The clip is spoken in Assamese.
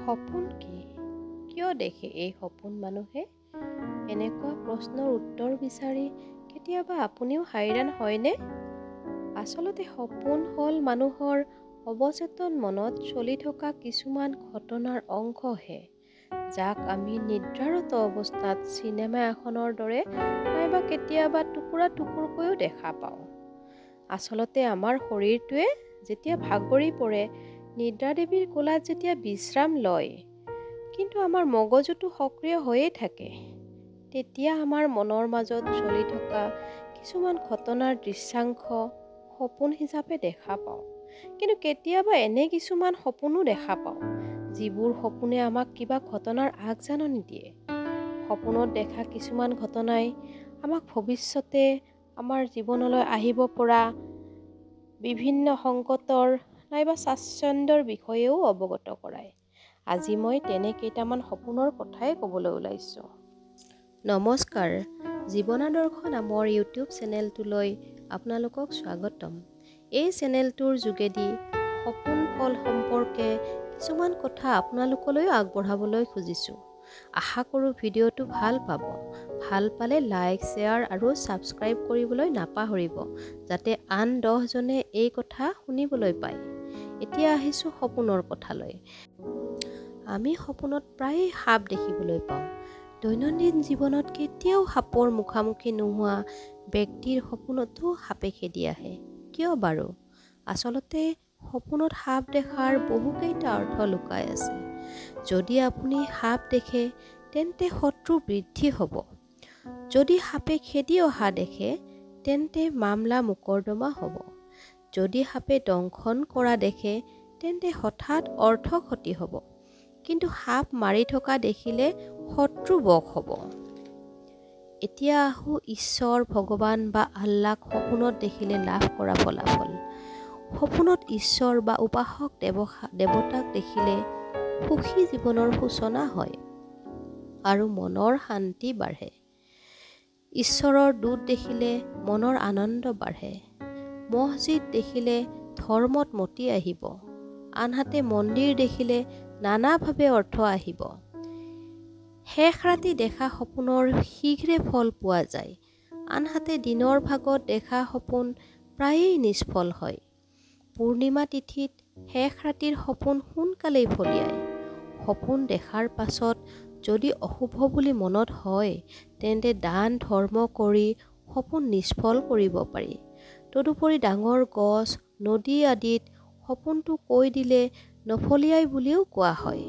সপোন কি? কিয় দেখে এই সপোন মানুহে? এনেকুৱা প্ৰশ্নৰ উত্তৰ বিচাৰি কেতিয়াবা আপুনিও হাইৰাণ হয়নে? আচলতে সপোন হ'ল মানুহৰ অৱচেতন মনত চলি থকা কিছুমান ঘটনাৰ অংশহে, যাক আমি নিদ্ৰাৰত অৱস্থাত চিনেমা এখনৰ দৰে নাইবা কেতিয়াবা টুকুৰা টুকুৰকৈও দেখা পাওঁ। আচলতে আমাৰ শৰীৰটোৱে যেতিয়া ভাগৰি পৰে, নিদ্ৰা দেৱীৰ কোলাত যেতিয়া বিশ্ৰাম লয়, কিন্তু আমাৰ মগজুটো সক্ৰিয় হৈয়ে থাকে, তেতিয়া আমাৰ মনৰ মাজত চলি থকা কিছুমান ঘটনাৰ দৃশ্যাংশ সপোন হিচাপে দেখা পাওঁ। কিন্তু কেতিয়াবা এনে কিছুমান সপোনো দেখা পাওঁ, যিবোৰ সপোনে আমাক কিবা ঘটনাৰ আগজাননী দিয়ে। সপোনত দেখা কিছুমান ঘটনাই আমাক ভৱিষ্যতে আমাৰ জীৱনলৈ আহিব পৰা বিভিন্ন সংকটৰ নাইবা স্বাচ্ছন্দ্যৰ বিষয়েও অৱগত কৰায়। আজি মই তেনে কেইটামান সপোনৰ কথাই ক'বলৈ ওলাইছোঁ। নমস্কাৰ, জীৱনাদৰ্শ নামৰ ইউটিউব চেনেলটোলৈ আপোনালোকক স্বাগতম। এই চেনেলটোৰ যোগেদি সপোন ফল সম্পৰ্কে কিছুমান কথা আপোনালোকলৈও আগবঢ়াবলৈ খুজিছোঁ। আশা কৰোঁ ভিডিঅ'টো ভাল পাব। ভাল পালে লাইক, শ্বেয়াৰ আৰু ছাবস্ক্ৰাইব কৰিবলৈ নাপাহৰিব, যাতে আন 10 জনে এই কথা শুনিবলৈ পায়। এতিয়া আহিছোঁ সপোনৰ কথালৈ। আমি সপোনত প্ৰায়েই সাপ দেখিবলৈ পাওঁ। দৈনন্দিন জীৱনত কেতিয়াও সাপৰ মুখামুখি নোহোৱা ব্যক্তিৰ সপোনতো সাপে খেদি আহে। কিয় বাৰু? আচলতে সপোনত সাপ দেখাৰ বহুকেইটা অৰ্থ লুকাই আছে। যদি আপুনি সাপ দেখে, তেন্তে শত্ৰু বৃদ্ধি হ'ব। যদি সাপে খেদি অহা দেখে, তেন্তে মামলা মোকৰ্দমা হ'ব। যদি সাপে দংশন কৰা দেখে, তেন্তে হঠাৎ অৰ্থ ক্ষতি হ'ব। কিন্তু সাপ মাৰি থকা দেখিলে শত্ৰু বশ হ'ব। এতিয়া আহোঁ ঈশ্বৰ, ভগৱান বা আল্লাক সপোনত দেখিলে লাভ কৰা ফলাফল। সপোনত ঈশ্বৰ বা উপাসক দেৱতাক দেখিলে সুখী জীৱনৰ সূচনা হয় আৰু মনৰ শান্তি বাঢ়ে। ঈশ্বৰৰ দূত দেখিলে মনৰ আনন্দ বাঢ়ে। মছজিদ দেখিলে ধৰ্মত মতি আহিব। আনহাতে মন্দিৰ দেখিলে নানাভাৱে অৰ্থ আহিব। শেষ ৰাতি দেখা সপোনৰ শীঘ্ৰে ফল পোৱা যায়। আনহাতে দিনৰ ভাগত দেখা সপোন প্ৰায়েই নিষ্ফল হয়। পূৰ্ণিমা তিথিত শেষ ৰাতিৰ সপোন সোনকালেই ফলিয়ায়। সপোন দেখাৰ পাছত যদি অশুভ বুলি মনত হয়, তেন্তে দান ধৰ্ম কৰি সপোন নিষ্ফল কৰিব পাৰি। তদুপৰি ডাঙৰ গছ, নদী আদিত সপোনটো কৈ দিলে নফলিয়াই বুলিও কোৱা হয়।